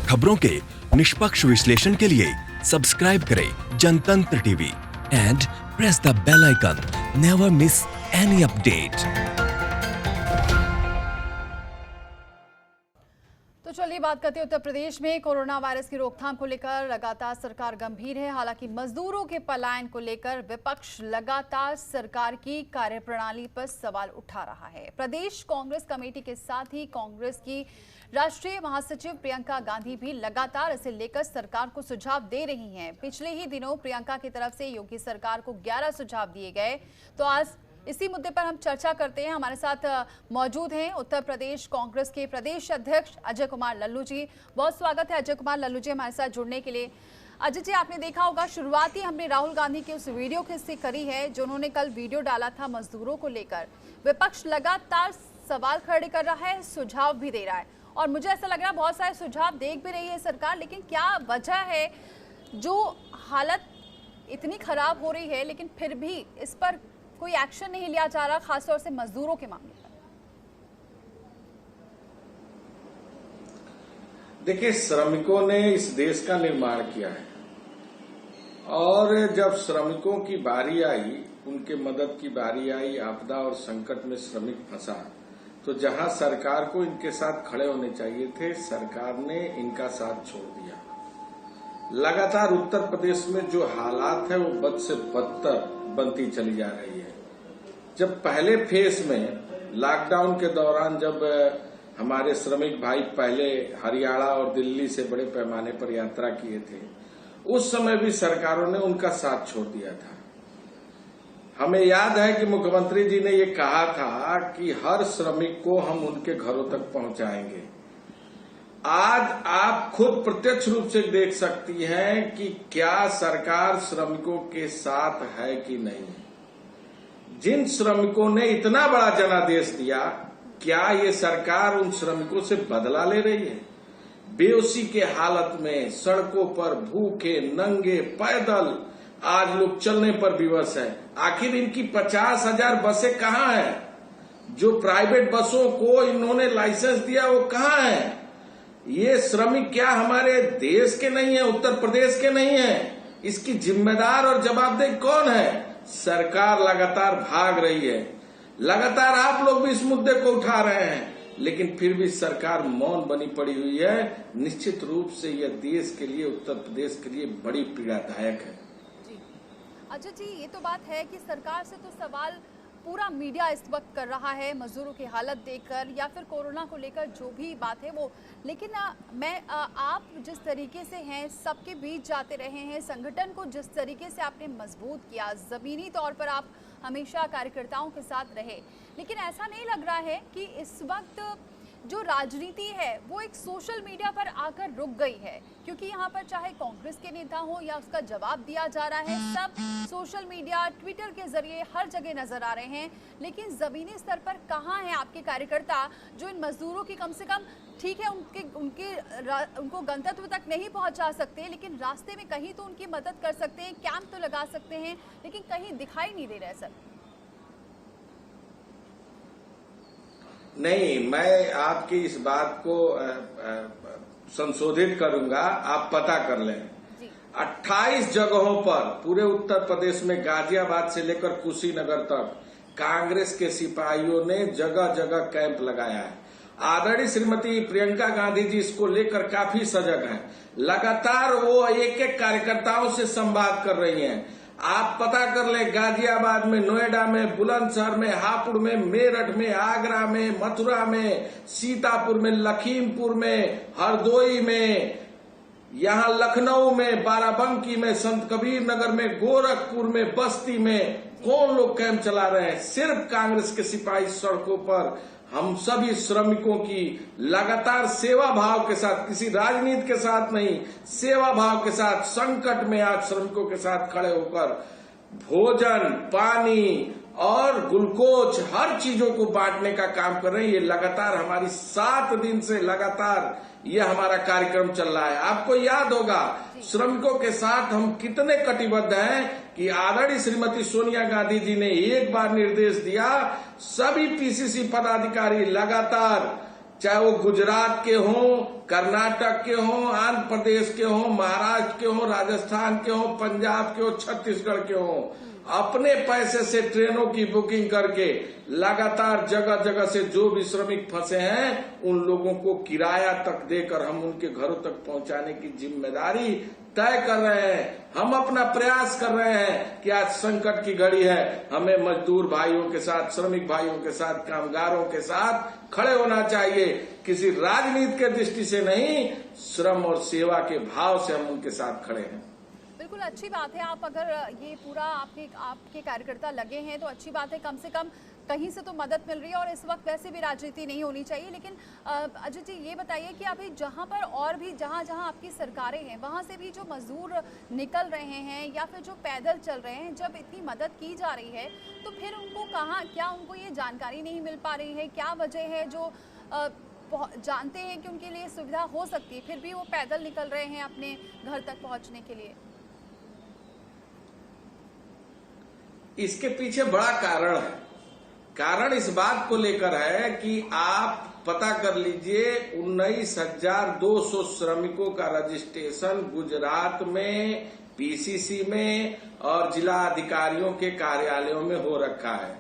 खबरों के निष्पक्ष विश्लेषण के लिए सब्सक्राइब करें Jantantra TV and press the bell icon. Never miss any update. तो चलिए बात करते हैं उत्तर प्रदेश में कोरोना वायरस की रोकथाम को लेकर लगातार सरकार गंभीर है। हालांकि मजदूरों के पलायन को लेकर विपक्ष लगातार सरकार की कार्यप्रणाली पर सवाल उठा रहा है। प्रदेश कांग्रेस कमेटी के साथ ही कांग्रेस की राष्ट्रीय महासचिव प्रियंका गांधी भी लगातार इसे लेकर सरकार को सुझाव दे रही हैं। पिछले ही दिनों प्रियंका की तरफ से योगी सरकार को 11 सुझाव दिए गए। तो आज इसी मुद्दे पर हम चर्चा करते हैं। हमारे साथ मौजूद हैं उत्तर प्रदेश कांग्रेस के प्रदेश अध्यक्ष अजय कुमार लल्लू जी। बहुत स्वागत है अजय कुमार लल्लू जी हमारे साथ जुड़ने के लिए। अजय जी, आपने देखा होगा शुरुआती हमने राहुल गांधी के उस वीडियो से करी है जो उन्होंने कल वीडियो डाला था मजदूरों को लेकर। विपक्ष लगातार सवाल खड़े कर रहा है, सुझाव भी दे रहा है और मुझे ऐसा लग रहा है बहुत सारे सुझाव देख भी रही है सरकार, लेकिन क्या वजह है जो हालत इतनी खराब हो रही है लेकिन फिर भी इस पर कोई एक्शन नहीं लिया जा रहा, खासतौर से मजदूरों के मामले पर? देखिए, श्रमिकों ने इस देश का निर्माण किया है और जब श्रमिकों की बारी आई, उनके मदद की बारी आई, आपदा और संकट में श्रमिक फंसा, तो जहां सरकार को इनके साथ खड़े होने चाहिए थे, सरकार ने इनका साथ छोड़ दिया। लगातार उत्तर प्रदेश में जो हालात है वो बद से बदतर बनती चली जा रही है। जब पहले फेज में लॉकडाउन के दौरान जब हमारे श्रमिक भाई पहले हरियाणा और दिल्ली से बड़े पैमाने पर यात्रा किए थे, उस समय भी सरकारों ने उनका साथ छोड़ दिया था। हमें याद है कि मुख्यमंत्री जी ने ये कहा था कि हर श्रमिक को हम उनके घरों तक पहुंचाएंगे। आज आप खुद प्रत्यक्ष रूप से देख सकती हैं कि क्या सरकार श्रमिकों के साथ है कि नहीं। जिन श्रमिकों ने इतना बड़ा जनादेश दिया, क्या ये सरकार उन श्रमिकों से बदला ले रही है? बेहोशी के हालत में सड़कों पर भूखे नंगे पैदल आज लोग चलने पर विवश है। आखिर इनकी 50,000 बसें कहाँ हैं? जो प्राइवेट बसों को इन्होंने लाइसेंस दिया वो कहाँ है? ये श्रमिक क्या हमारे देश के नहीं है, उत्तर प्रदेश के नहीं है? इसकी जिम्मेदार और जवाबदेही कौन है? सरकार लगातार भाग रही है। लगातार आप लोग भी इस मुद्दे को उठा रहे हैं, लेकिन फिर भी सरकार मौन बनी पड़ी हुई है। निश्चित रूप से यह देश के लिए, उत्तर प्रदेश के लिए बड़ी पीड़ादायक है। जी अजय जी, ये तो बात है कि सरकार से तो सवाल पूरा मीडिया इस वक्त कर रहा है मजदूरों की हालत देखकर या फिर कोरोना को लेकर जो भी बात है वो, लेकिन आप जिस तरीके से हैं, सबके बीच जाते रहे हैं, संगठन को जिस तरीके से आपने मजबूत किया, जमीनी तौर पर आप हमेशा कार्यकर्ताओं के साथ रहे, लेकिन ऐसा नहीं लग रहा है कि इस वक्त जो राजनीति है वो एक सोशल मीडिया पर आकर रुक गई है? क्योंकि यहाँ पर चाहे कांग्रेस के नेता हो या उसका जवाब दिया जा रहा है, सब सोशल मीडिया ट्विटर के जरिए हर जगह नजर आ रहे हैं, लेकिन जमीनी स्तर पर कहाँ हैं आपके कार्यकर्ता जो इन मजदूरों की कम से कम, ठीक है उनको गंतव्य तक नहीं पहुंचा सकते, लेकिन रास्ते में कहीं तो उनकी मदद कर सकते हैं, कैंप तो लगा सकते हैं, लेकिन कहीं दिखाई नहीं दे रहा है सर। नहीं, मैं आपकी इस बात को संशोधित करूंगा, आप पता कर लें। 28 जगहों पर पूरे उत्तर प्रदेश में गाजियाबाद से लेकर कुशीनगर तक कांग्रेस के सिपाहियों ने जगह जगह कैंप लगाया है। आदरणीय श्रीमती प्रियंका गांधी जी इसको लेकर काफी सजग हैं। लगातार वो एक एक कार्यकर्ताओं से संवाद कर रही हैं। आप पता कर ले, गाजियाबाद में, नोएडा में, बुलंदशहर में, हापुड़ में, मेरठ में, आगरा में, मथुरा में, सीतापुर में, लखीमपुर में, हरदोई में, यहाँ लखनऊ में, बाराबंकी में, संत कबीर नगर में, गोरखपुर में, बस्ती में कौन लोग कैंप चला रहे हैं? सिर्फ कांग्रेस के सिपाही सड़कों पर हम सभी श्रमिकों की लगातार सेवा भाव के साथ, किसी राजनीति के साथ नहीं, सेवा भाव के साथ संकट में आज श्रमिकों के साथ खड़े होकर भोजन, पानी और ग्लूकोज हर चीजों को बांटने का काम कर रहे हैं। ये लगातार हमारी 7 दिन से लगातार ये हमारा कार्यक्रम चल रहा है। आपको याद होगा श्रमिकों के साथ हम कितने कटिबद्ध हैं कि आदरणीय श्रीमती सोनिया गांधी जी ने एक बार निर्देश दिया, सभी पीसीसी पदाधिकारी लगातार चाहे वो गुजरात के हों, कर्नाटक के हों, आंध्र प्रदेश के हों, महाराष्ट्र के हों, राजस्थान के हों, पंजाब के हों, छत्तीसगढ़ के हों, अपने पैसे से ट्रेनों की बुकिंग करके लगातार जगह जगह से जो भी श्रमिक फंसे हैं उन लोगों को किराया तक देकर हम उनके घरों तक पहुंचाने की जिम्मेदारी तय कर रहे हैं। हम अपना प्रयास कर रहे हैं कि आज संकट की घड़ी है, हमें मजदूर भाइयों के साथ, श्रमिक भाइयों के साथ, कामगारों के साथ खड़े होना चाहिए। किसी राजनीति के दृष्टि से नहीं, श्रम और सेवा के भाव से हम उनके साथ खड़े हैं। बिल्कुल अच्छी बात है। आप अगर ये पूरा आपके कार्यकर्ता लगे हैं तो अच्छी बात है, कम से कम कहीं से तो मदद मिल रही है। और इस वक्त वैसे भी राजनीति नहीं होनी चाहिए। लेकिन अजय जी ये बताइए कि अभी जहां पर और भी जहां आपकी सरकारें हैं वहां से भी जो मजदूर निकल रहे हैं या फिर जो पैदल चल रहे हैं, जब इतनी मदद की जा रही है तो फिर उनको क्या उनको ये जानकारी नहीं मिल पा रही है? क्या वजह है जो जानते हैं कि उनके लिए सुविधा हो सकती है फिर भी वो पैदल निकल रहे हैं अपने घर तक पहुंचने के लिए? इसके पीछे बड़ा कारण है। कारण इस बात को लेकर है कि आप पता कर लीजिए, 19,200 श्रमिकों का रजिस्ट्रेशन गुजरात में, पीसीसी में और जिला अधिकारियों के कार्यालयों में हो रखा है।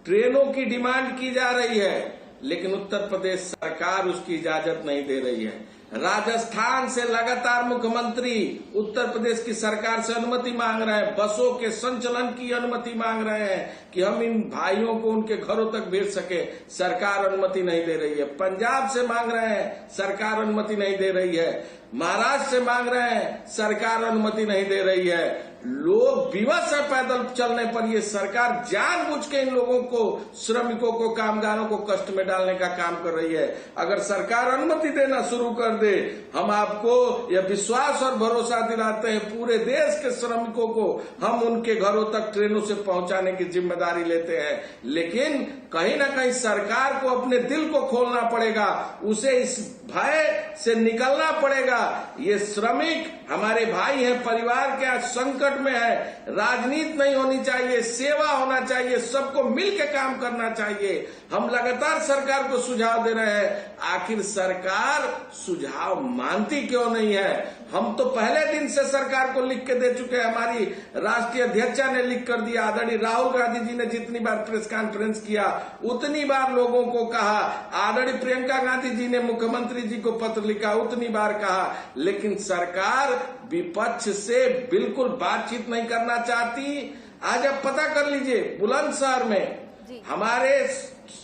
ट्रेनों की डिमांड की जा रही है, लेकिन उत्तर प्रदेश सरकार उसकी इजाजत नहीं दे रही है। राजस्थान से लगातार मुख्यमंत्री उत्तर प्रदेश की सरकार से अनुमति मांग रहे हैं, बसों के संचालन की अनुमति मांग रहे हैं कि हम इन भाइयों को उनके घरों तक भेज सके, सरकार अनुमति नहीं दे रही है। पंजाब से मांग रहे हैं, सरकार अनुमति नहीं दे रही है। महाराष्ट्र से मांग रहे हैं, सरकार अनुमति नहीं दे रही है। लोग विवश है पैदल चलने पर। ये सरकार जानबूझ के इन लोगों को, श्रमिकों को, कामगारों को कष्ट में डालने का काम कर रही है। अगर सरकार अनुमति देना शुरू कर दे, हम आपको यह विश्वास और भरोसा दिलाते हैं, पूरे देश के श्रमिकों को हम उनके घरों तक ट्रेनों से पहुंचाने की जिम्मेदारी लेते हैं। लेकिन कहीं ना कहीं सरकार को अपने दिल को खोलना पड़ेगा, उसे इस भय से निकलना पड़ेगा। ये श्रमिक हमारे भाई हैं, परिवार के आज संकट में है। राजनीति नहीं होनी चाहिए, सेवा होना चाहिए, सबको मिलकर काम करना चाहिए। हम लगातार सरकार को सुझाव दे रहे हैं, आखिर सरकार सुझाव मानती क्यों नहीं है? हम तो पहले दिन से सरकार को लिख के दे चुके हैं। हमारी राष्ट्रीय अध्यक्षा ने लिख कर दिया, आदरणीय राहुल गांधी जी ने जितनी बार प्रेस कॉन्फ्रेंस किया उतनी बार लोगों को कहा, आदरणीय प्रियंका गांधी जी ने मुख्यमंत्री जी को पत्र लिखा, उतनी बार कहा, लेकिन सरकार विपक्ष से बिल्कुल बातचीत नहीं करना चाहती। आज आप पता कर लीजिए, बुलंदशहर में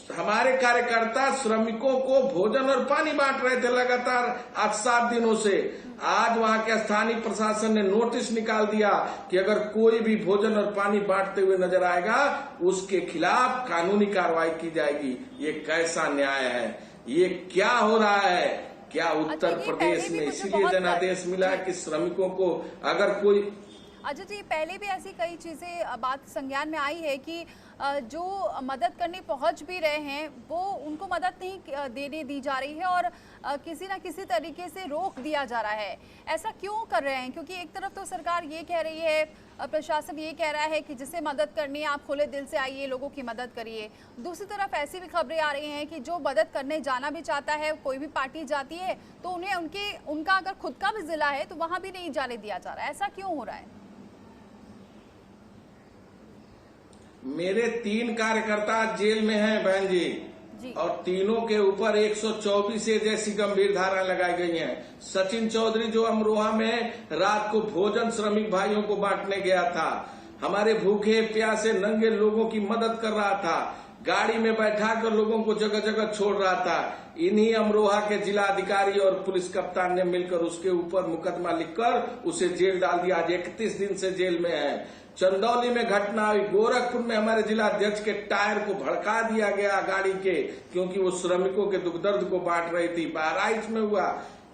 हमारे कार्यकर्ता श्रमिकों को भोजन और पानी बांट रहे थे लगातार 8-7 दिनों से। आज वहां के स्थानीय प्रशासन ने नोटिस निकाल दिया कि अगर कोई भी भोजन और पानी बांटते हुए नजर आएगा उसके खिलाफ कानूनी कार्रवाई की जाएगी। ये कैसा न्याय है? ये क्या हो रहा है? क्या उत्तर प्रदेश में इसीलिए जनादेश मिला कि श्रमिकों को अगर कोई अजय जी, पहले भी ऐसी कई चीजें बात संज्ञान में आई है कि जो मदद करने पहुंच भी रहे हैं वो उनको मदद नहीं देने दी जा रही है और किसी ना किसी तरीके से रोक दिया जा रहा है। ऐसा क्यों कर रहे हैं? क्योंकि एक तरफ तो सरकार ये कह रही है, प्रशासन ये कह रहा है कि जिसे मदद करनी है आप खुले दिल से आइए, लोगों की मदद करिए। दूसरी तरफ ऐसी भी खबरें आ रही हैं कि जो मदद करने जाना भी चाहता है, कोई भी पार्टी जाती है तो उन्हें उनका अगर खुद का भी जिला है तो वहां भी नहीं जाने दिया जा रहा है। ऐसा क्यों हो रहा है? मेरे 3 कार्यकर्ता जेल में हैं बहन जी, और तीनों के ऊपर 124 जैसी गंभीर धाराएं लगाई गई हैं। सचिन चौधरी जो अमरोहा में रात को भोजन श्रमिक भाइयों को बांटने गया था, हमारे भूखे प्यासे नंगे लोगों की मदद कर रहा था, गाड़ी में बैठाकर लोगों को जगह जगह छोड़ रहा था। इन्हीं अमरोहा के जिला अधिकारी और पुलिस कप्तान ने मिलकर उसके ऊपर मुकदमा लिखकर उसे जेल डाल दिया। आज 31 दिन से जेल में है। चंदौली में घटना हुई, गोरखपुर में हमारे जिला अध्यक्ष के टायर को भड़का दिया गया गाड़ी के, क्योंकि वो श्रमिकों के दुख दर्द को बांट रही थी। बहराइच में हुआ।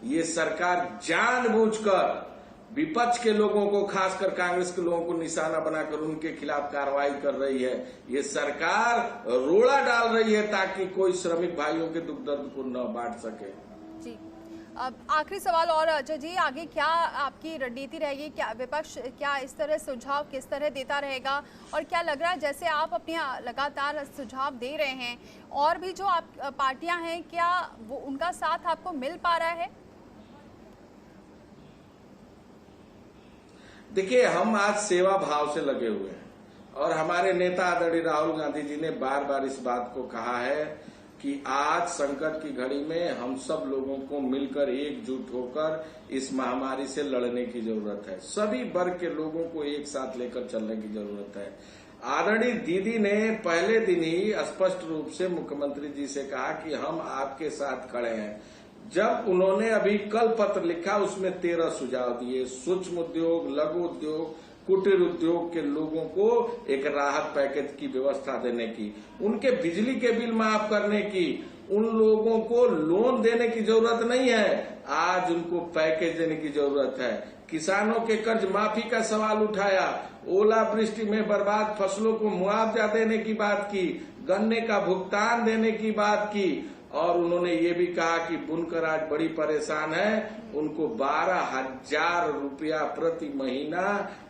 ये सरकार जानबूझकर विपक्ष के लोगों को, खासकर कांग्रेस के लोगों को निशाना बनाकर उनके खिलाफ कार्रवाई कर रही है। ये सरकार रोड़ा डाल रही है ताकि कोई श्रमिक भाइयों के दुख दर्द को न बांट सके। जी, आखिरी सवाल और अजय जी, आगे क्या आपकी रणनीति रहेगी? क्या विपक्ष क्या इस तरह सुझाव किस तरह देता रहेगा? और क्या लग रहा है जैसे आप अपने लगातार सुझाव दे रहे हैं, और भी जो आप पार्टियां हैं, क्या वो उनका साथ आपको मिल पा रहा है? देखिए, हम आज सेवा भाव से लगे हुए हैं और हमारे नेता आदरणीय राहुल गांधी जी ने बार बार इस बात को कहा है कि आज संकट की घड़ी में हम सब लोगों को मिलकर एकजुट होकर इस महामारी से लड़ने की जरूरत है। सभी वर्ग के लोगों को एक साथ लेकर चलने की जरूरत है। आदरणीय दीदी ने पहले दिन ही स्पष्ट रूप से मुख्यमंत्री जी से कहा कि हम आपके साथ खड़े हैं। जब उन्होंने अभी कल पत्र लिखा, उसमें 13 सुझाव दिए। सूक्ष्म उद्योग, लघु उद्योग, कुटीर उद्योग के लोगों को एक राहत पैकेज की व्यवस्था देने की, उनके बिजली के बिल माफ करने की, उन लोगों को लोन देने की जरूरत नहीं है, आज उनको पैकेज देने की जरूरत है। किसानों के कर्ज माफी का सवाल उठाया, ओलावृष्टि में बर्बाद फसलों को मुआवजा देने की बात की, गन्ने का भुगतान देने की बात की, और उन्होंने ये भी कहा कि बुनकर आज बड़ी परेशान है, उनको 12,000 रुपया प्रति महीना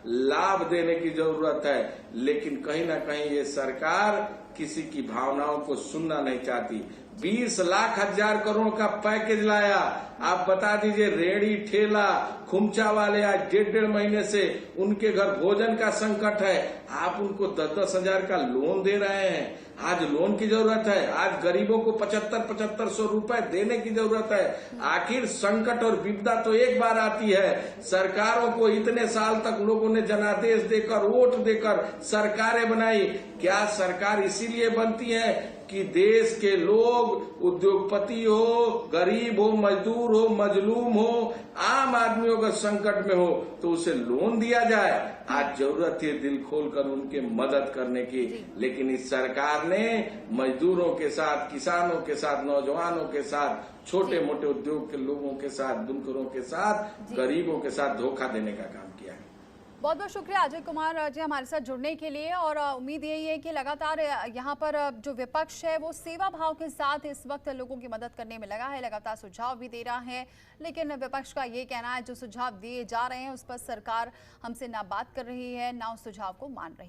लाभ देने की जरूरत है। लेकिन कहीं ना कहीं ये सरकार किसी की भावनाओं को सुनना नहीं चाहती। 20 लाख 1000 करोड़ का पैकेज लाया। आप बता दीजिए, रेहड़ी ठेला खुमचा वाले आज 1.5 महीने से उनके घर भोजन का संकट है, आप उनको 10-10 हजार का लोन दे रहे हैं। आज लोन की जरूरत है, आज गरीबों को 75-7500 रुपए देने की जरूरत है। आखिर संकट और विपदा तो एक बार आती है। सरकारों को इतने साल तक लोगों ने जनादेश देकर, वोट देकर सरकारें बनाई। क्या सरकार इसीलिए बनती है कि देश के लोग, उद्योगपति हो, गरीब हो, मजदूर हो, मजलूम हो, आम आदमियों का संकट में हो तो उसे लोन दिया जाए? आज जरूरत है दिल खोलकर उनके मदद करने की, लेकिन इस सरकार ने मजदूरों के साथ, किसानों के साथ, नौजवानों के साथ, छोटे मोटे उद्योग के लोगों के साथ, बुनकरों के साथ, गरीबों के साथ धोखा देने का काम किया है। बहुत बहुत शुक्रिया अजय कुमार जी हमारे साथ जुड़ने के लिए। और उम्मीद यही है कि लगातार यहाँ पर जो विपक्ष है वो सेवा भाव के साथ इस वक्त लोगों की मदद करने में लगा है, लगातार सुझाव भी दे रहा है। लेकिन विपक्ष का ये कहना है जो सुझाव दिए जा रहे हैं उस पर सरकार हमसे ना बात कर रही है, ना उस सुझाव को मान रही है।